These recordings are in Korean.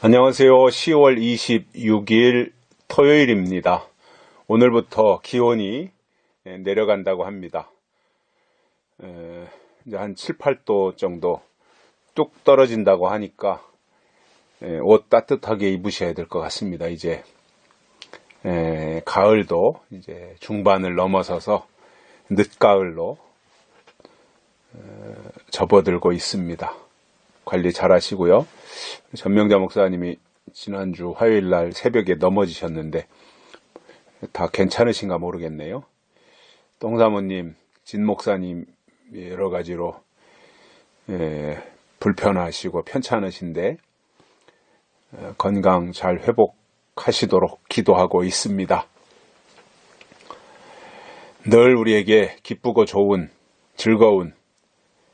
안녕하세요. 10월 26일 토요일입니다. 오늘부터 기온이 내려간다고 합니다. 이제 한 7, 8도 정도 뚝 떨어진다고 하니까 옷 따뜻하게 입으셔야 될 것 같습니다. 이제 가을도 이제 중반을 넘어서서 늦가을로 접어들고 있습니다. 관리 잘 하시고요. 전명자 목사님이 지난주 화요일날 새벽에 넘어지셨는데 다 괜찮으신가 모르겠네요. 똥사모님, 진 목사님 여러 가지로 불편하시고 편찮으신데 건강 잘 회복하시도록 기도하고 있습니다. 늘 우리에게 기쁘고 좋은 즐거운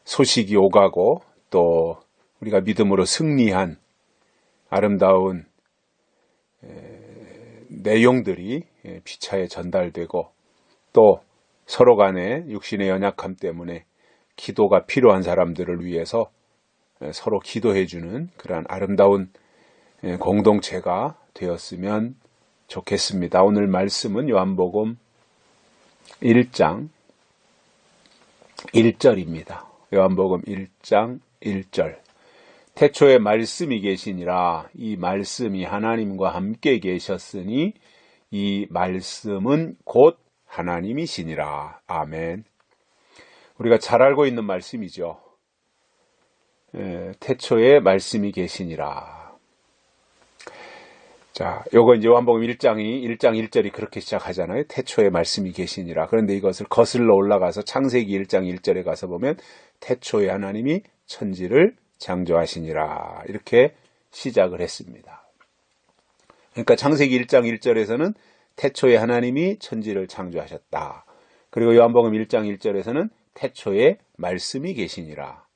소식이 오가고 또 우리가 믿음으로 승리한 아름다운 내용들이 피차에 전달되고 또 서로 간의 육신의 연약함 때문에 기도가 필요한 사람들을 위해서 서로 기도해주는 그러한 아름다운 공동체가 되었으면 좋겠습니다. 오늘 말씀은 요한복음 1장 1절입니다. 요한복음 1장 1절. 태초에 말씀이 계시니라. 이 말씀이 하나님과 함께 계셨으니 이 말씀은 곧 하나님이시니라. 아멘. 우리가 잘 알고 있는 말씀이죠. 태초에 말씀이 계시니라. 자, 요거 이제 요한복음 1장 1절이 그렇게 시작하잖아요. 태초에 말씀이 계시니라. 그런데 이것을 거슬러 올라가서 창세기 1장 1절에 가서 보면 태초에 하나님이 천지를 창조하시니라. 이렇게 시작을 했습니다. 그러니까 창세기 1장 1절에서는 태초에 하나님이 천지를 창조하셨다. 그리고 요한복음 1장 1절에서는 태초에 말씀이 계시니라.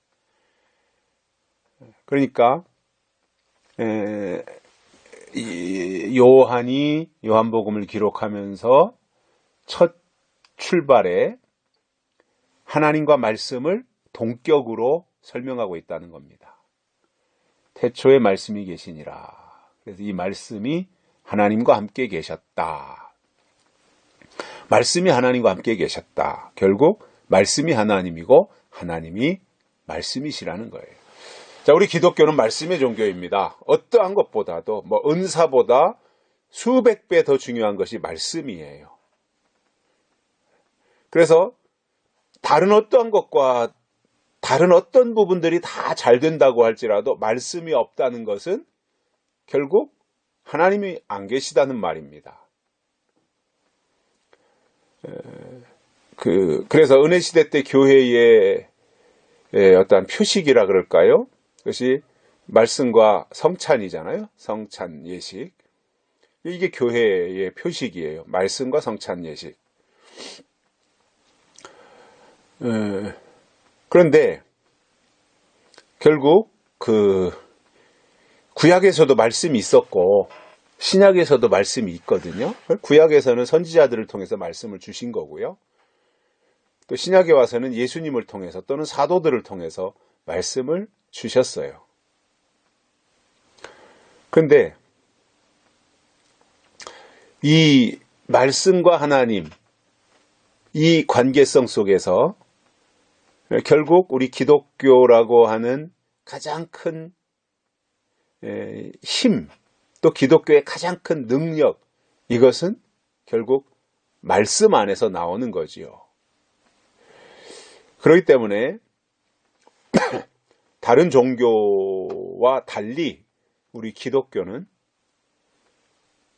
그러니까 요한이 요한복음을 기록하면서 첫 출발에 하나님과 말씀을 동격으로 설명하고 있다는 겁니다. 태초에 말씀이 계시니라. 그래서 이 말씀이 하나님과 함께 계셨다. 말씀이 하나님과 함께 계셨다. 결국 말씀이 하나님이고 하나님이 말씀이시라는 거예요. 자, 우리 기독교는 말씀의 종교입니다. 어떠한 것보다도 은사보다 수백 배 더 중요한 것이 말씀이에요. 그래서 다른 어떠한 것과 다른 어떤 부분들이 다 잘 된다고 할지라도 말씀이 없다는 것은 결국 하나님이 안 계시다는 말입니다. 그래서 은혜시대 때 교회의 어떤 표식이라 그럴까요? 그것이 말씀과 성찬이잖아요. 성찬 예식. 이게 교회의 표식이에요. 말씀과 성찬 예식. 그런데 결국 구약에서도 말씀이 있었고 신약에서도 말씀이 있거든요. 구약에서는 선지자들을 통해서 말씀을 주신 거고요. 또 신약에 와서는 예수님을 통해서 또는 사도들을 통해서 말씀을 주셨어요. 그런데 이 말씀과 하나님, 이 관계성 속에서 결국 우리 기독교라고 하는 가장 큰 힘, 또 기독교의 가장 큰 능력, 이것은 결국 말씀 안에서 나오는 거지요. 그렇기 때문에 다른 종교와 달리 우리 기독교는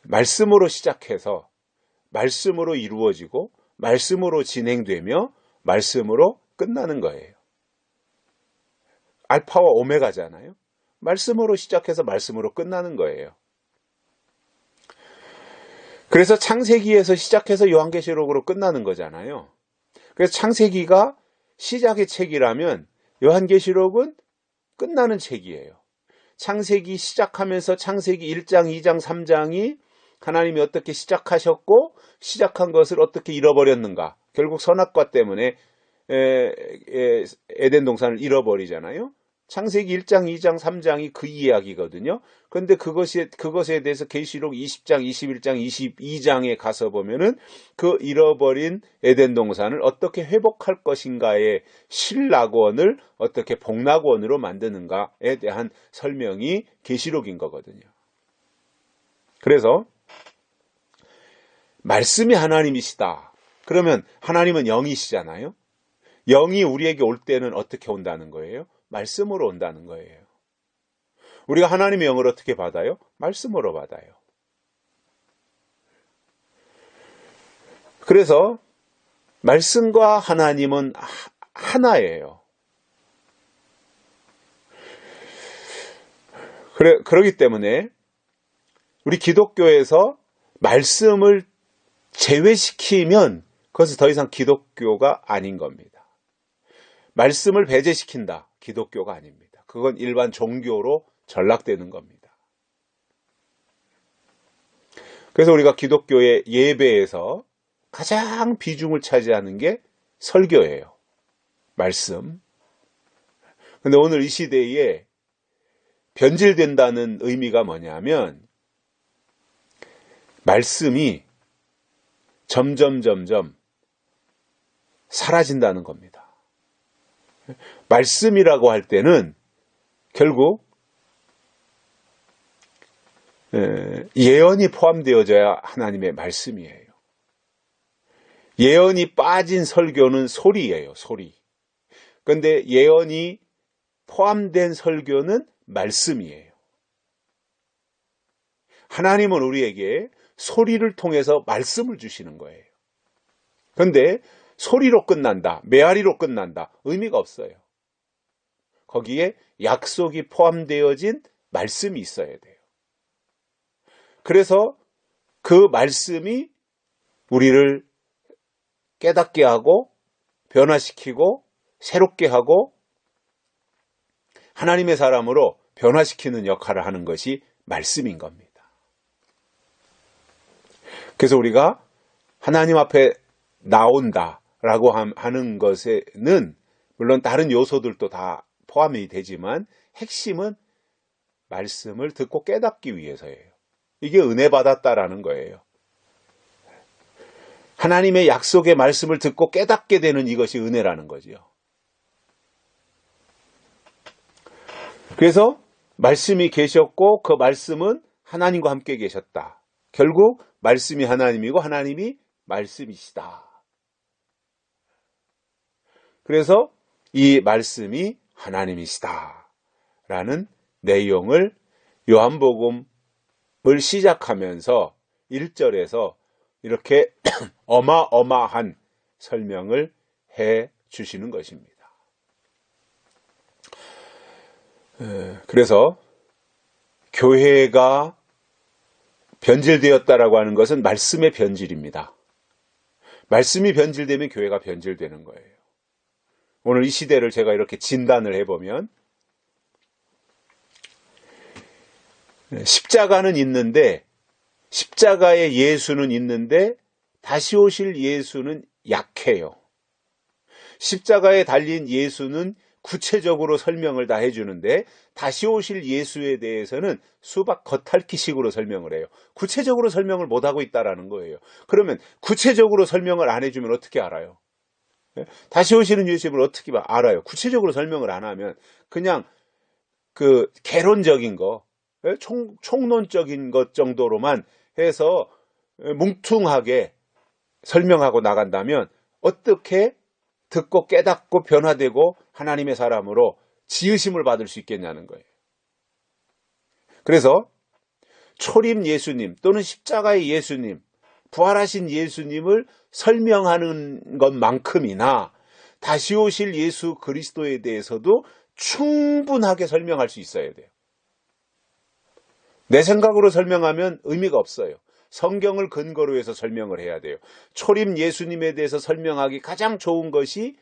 말씀으로 시작해서 말씀으로 이루어지고 말씀으로 진행되며 말씀으로 끝나는 거예요. 알파와 오메가잖아요. 말씀으로 시작해서 말씀으로 끝나는 거예요. 그래서 창세기에서 시작해서 요한계시록으로 끝나는 거잖아요. 그래서 창세기가 시작의 책이라면 요한계시록은 끝나는 책이에요. 창세기 시작하면서 창세기 1장, 2장, 3장이 하나님이 어떻게 시작하셨고 시작한 것을 어떻게 잃어버렸는가. 결국 선악과 때문에 에덴 동산을 잃어버리잖아요. 창세기 1장, 2장, 3장이 그 이야기거든요. 그런데 그것에 대해서 계시록 20장, 21장, 22장에 가서 보면은 그 잃어버린 에덴 동산을 어떻게 회복할 것인가의 실낙원을 어떻게 복낙원으로 만드는가에 대한 설명이 계시록인 거거든요. 그래서 말씀이 하나님이시다. 그러면 하나님은 영이시잖아요. 영이 우리에게 올 때는 어떻게 온다는 거예요? 말씀으로 온다는 거예요. 우리가 하나님의 영을 어떻게 받아요? 말씀으로 받아요. 그래서 말씀과 하나님은 하나예요. 그렇기 때문에 우리 기독교에서 말씀을 제외시키면 그것은 더 이상 기독교가 아닌 겁니다. 말씀을 배제시킨다. 기독교가 아닙니다. 그건 일반 종교로 전락되는 겁니다. 그래서 우리가 기독교의 예배에서 가장 비중을 차지하는 게 설교예요. 말씀. 근데 오늘 이 시대에 변질된다는 의미가 뭐냐면 말씀이 점점 사라진다는 겁니다. 말씀이라고 할 때는 결국 예언이 포함되어져야 하나님의 말씀이에요. 예언이 빠진 설교는 소리예요. 소리. 그런데 예언이 포함된 설교는 말씀이에요. 하나님은 우리에게 소리를 통해서 말씀을 주시는 거예요. 그런데 소리로 끝난다, 메아리로 끝난다, 의미가 없어요. 거기에 약속이 포함되어진 말씀이 있어야 돼요. 그래서 그 말씀이 우리를 깨닫게 하고 변화시키고 새롭게 하고 하나님의 사람으로 변화시키는 역할을 하는 것이 말씀인 겁니다. 그래서 우리가 하나님 앞에 나온다라고 하는 것에는 물론 다른 요소들도 다 포함이 되지만 핵심은 말씀을 듣고 깨닫기 위해서예요. 이게 은혜 받았다라는 거예요. 하나님의 약속의 말씀을 듣고 깨닫게 되는 이것이 은혜라는 거죠. 그래서 말씀이 계셨고 그 말씀은 하나님과 함께 계셨다. 결국 말씀이 하나님이고 하나님이 말씀이시다. 그래서 이 말씀이 하나님이시다라는 내용을 요한복음을 시작하면서 1절에서 이렇게 어마어마한 설명을 해 주시는 것입니다. 그래서 교회가 변질되었다라고 하는 것은 말씀의 변질입니다. 말씀이 변질되면 교회가 변질되는 거예요. 오늘 이 시대를 제가 이렇게 진단을 해보면 십자가는 있는데 십자가의 예수는 있는데 다시 오실 예수는 약해요. 십자가에 달린 예수는 구체적으로 설명을 다 해주는데 다시 오실 예수에 대해서는 수박 겉핥기식으로 설명을 해요. 구체적으로 설명을 못하고 있다라는 거예요. 그러면 구체적으로 설명을 안 해주면 어떻게 알아요? 다시 오시는 예수님을 어떻게 알아요? 구체적으로 설명을 안 하면 그냥 그 개론적인 거, 총론적인 것 정도로만 해서 뭉퉁하게 설명하고 나간다면 어떻게 듣고 깨닫고 변화되고 하나님의 사람으로 지으심을 받을 수 있겠냐는 거예요. 그래서 초림 예수님 또는 십자가의 예수님, 부활하신 예수님을 설명하는 것만큼이나 다시 오실 예수 그리스도에 대해서도 충분하게 설명할 수 있어야 돼요. 내 생각으로 설명하면 의미가 없어요. 성경을 근거로 해서 설명을 해야 돼요. 초림 예수님에 대해서 설명하기 가장 좋은 것이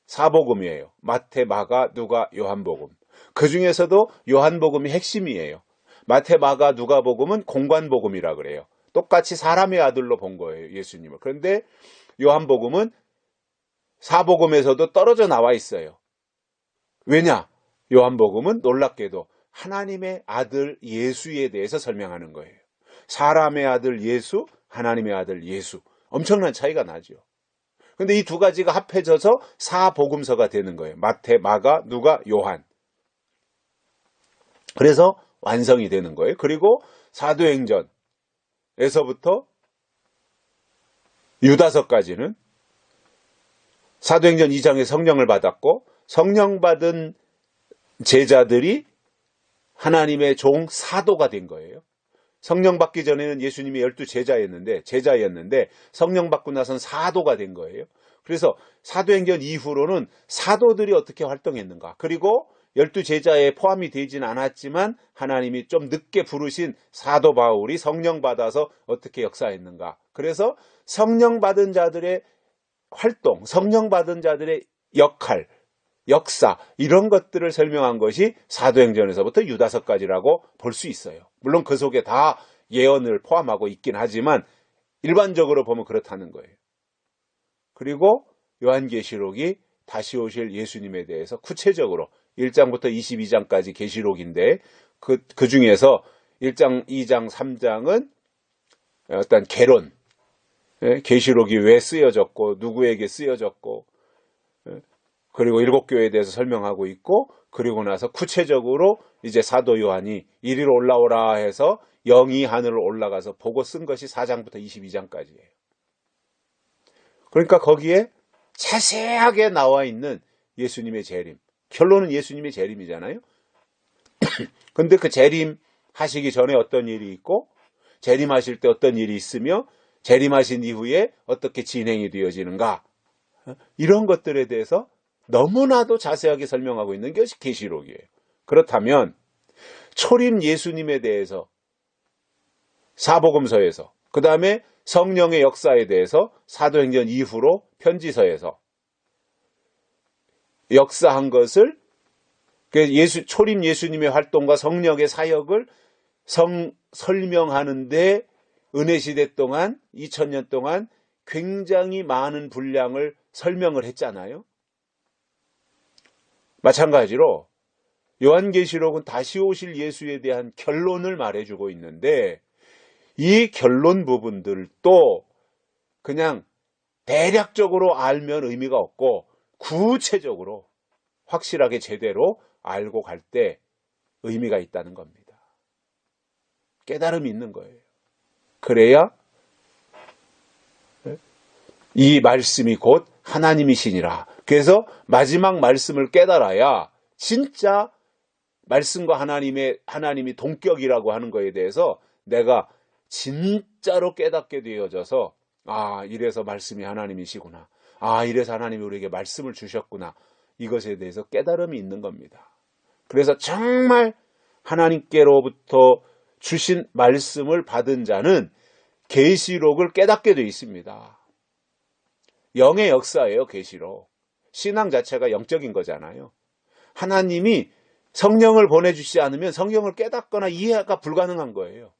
사복음이에요. 마태, 마가, 누가, 요한복음. 그 중에서도 요한복음이 핵심이에요. 마태, 마가, 누가복음은 공관복음이라 그래요. 똑같이 사람의 아들로 본 거예요, 예수님을. 그런데 요한복음은 사복음에서도 떨어져 나와 있어요. 왜냐? 요한복음은 놀랍게도 하나님의 아들 예수에 대해서 설명하는 거예요. 사람의 아들 예수, 하나님의 아들 예수. 엄청난 차이가 나죠. 근데 이 두 가지가 합해져서 사복음서가 되는 거예요. 마태, 마가, 누가, 요한. 그래서 완성이 되는 거예요. 그리고 사도행전에서부터 유다서까지는 사도행전 2장에 성령을 받았고, 성령 받은 제자들이 하나님의 종 사도가 된 거예요. 성령 받기 전에는 예수님이 12제자였는데 성령 받고 나선 사도가 된 거예요. 그래서 사도행전 이후로는 사도들이 어떻게 활동했는가, 그리고 12제자에 포함이 되진 않았지만 하나님이 좀 늦게 부르신 사도 바울이 성령 받아서 어떻게 역사했는가, 그래서 성령 받은 자들의 활동, 성령 받은 자들의 역할, 역사, 이런 것들을 설명한 것이 사도행전에서부터 유다서까지라고 볼 수 있어요. 물론 그 속에 다 예언을 포함하고 있긴 하지만 일반적으로 보면 그렇다는 거예요. 그리고 요한계시록이 다시 오실 예수님에 대해서 구체적으로 1장부터 22장까지 계시록인데 그 중에서 1장, 2장, 3장은 어떤 개론, 계시록이 왜 쓰여졌고 누구에게 쓰여졌고, 그리고 7교회에 대해서 설명하고 있고, 그리고 나서 구체적으로 이제 사도 요한이 이리로 올라오라 해서 영이 하늘로 올라가서 보고 쓴 것이 4장부터 22장까지예요. 그러니까 거기에 자세하게 나와 있는 예수님의 재림, 결론은 예수님의 재림이잖아요. 근데 그 재림 하시기 전에 어떤 일이 있고, 재림하실 때 어떤 일이 있으며, 재림하신 이후에 어떻게 진행이 되어지는가, 이런 것들에 대해서 너무나도 자세하게 설명하고 있는 것이 계시록이에요. 그렇다면 초림 예수님에 대해서 사복음서에서, 그 다음에 성령의 역사에 대해서 사도행전 이후로 편지서에서 역사한 것을, 초림 예수님의 활동과 성령의 사역을 설명하는데 은혜시대 동안 2000년 동안 굉장히 많은 분량을 설명을 했잖아요. 마찬가지로 요한계시록은 다시 오실 예수에 대한 결론을 말해주고 있는데, 이 결론 부분들도 그냥 대략적으로 알면 의미가 없고 구체적으로 확실하게 제대로 알고 갈 때 의미가 있다는 겁니다. 깨달음이 있는 거예요. 그래야 이 말씀이 곧 하나님이시니라. 그래서 마지막 말씀을 깨달아야 진짜 말씀과 하나님이 동격이라고 하는 거에 대해서 내가 진짜로 깨닫게 되어져서, 아, 이래서 말씀이 하나님이시구나. 아, 이래서 하나님이 우리에게 말씀을 주셨구나. 이것에 대해서 깨달음이 있는 겁니다. 그래서 정말 하나님께로부터 주신 말씀을 받은 자는 계시록을 깨닫게 되어 있습니다. 영의 역사예요, 계시록. 신앙 자체가 영적인 거잖아요. 하나님이 성령을 보내주시지 않으면 성경을 깨닫거나 이해가 불가능한 거예요.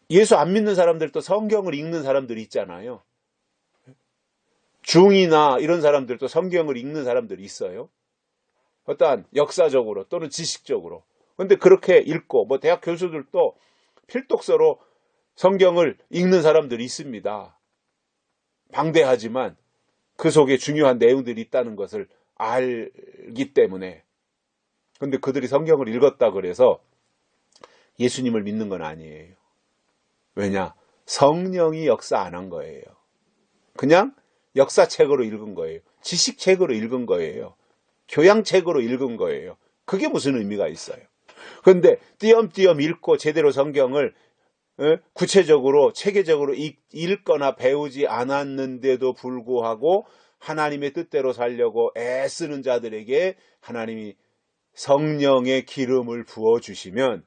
예수 안 믿는 사람들도 성경을 읽는 사람들이 있잖아요. 중이나 이런 사람들도 성경을 읽는 사람들이 있어요. 어떠한 역사적으로 또는 지식적으로. 그런데 그렇게 읽고, 대학 교수들도 필독서로 성경을 읽는 사람들이 있습니다. 방대하지만 그 속에 중요한 내용들이 있다는 것을 알기 때문에. 그런데 그들이 성경을 읽었다 그래서 예수님을 믿는 건 아니에요. 왜냐? 성령이 역사 안 한 거예요. 그냥 역사책으로 읽은 거예요. 지식책으로 읽은 거예요. 교양책으로 읽은 거예요. 그게 무슨 의미가 있어요? 그런데 띄엄띄엄 읽고 제대로 성경을 구체적으로 체계적으로 읽거나 배우지 않았는데도 불구하고 하나님의 뜻대로 살려고 애쓰는 자들에게 하나님이 성령의 기름을 부어주시면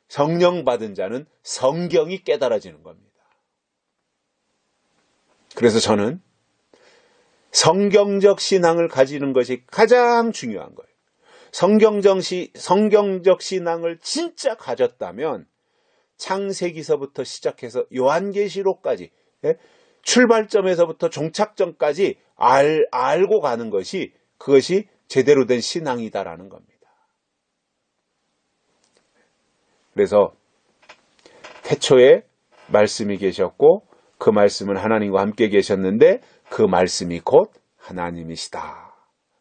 성령 받은 자는 성경이 깨달아지는 겁니다. 그래서 저는 성경적 신앙을 가지는 것이 가장 중요한 거예요. 성경적 신앙을 진짜 가졌다면 창세기서부터 시작해서 요한계시록까지, 출발점에서부터 종착점까지 알고 가는 것이, 그것이 제대로 된 신앙이다라는 겁니다. 그래서 태초에 말씀이 계셨고 그 말씀은 하나님과 함께 계셨는데 그 말씀이 곧 하나님이시다.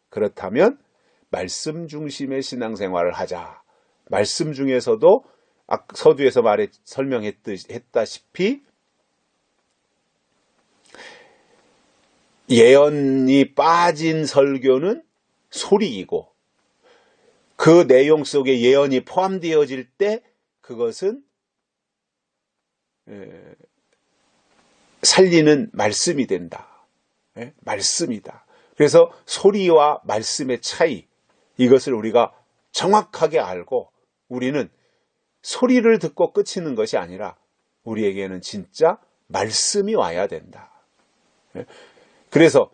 그렇다면 말씀 중심의 신앙생활을 하자. 말씀 중에서도 서두에서 설명했다시피 예언이 빠진 설교는 소리이고 그 내용 속에 예언이 포함되어질 때 그것은 살리는 말씀이 된다. 말씀이다. 그래서 소리와 말씀의 차이, 이것을 우리가 정확하게 알고 우리는 소리를 듣고 끝이는 것이 아니라 우리에게는 진짜 말씀이 와야 된다. 그래서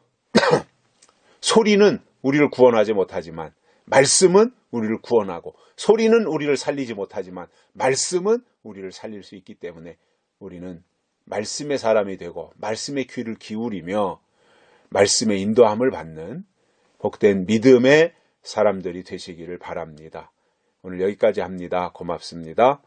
소리는 우리를 구원하지 못하지만 말씀은 우리를 구원하고, 소리는 우리를 살리지 못하지만 말씀은 우리를 살릴 수 있기 때문에 우리는 말씀의 사람이 되고 말씀의 귀를 기울이며 말씀의 인도함을 받는 복된 믿음의 사람들이 되시기를 바랍니다. 오늘 여기까지 합니다. 고맙습니다.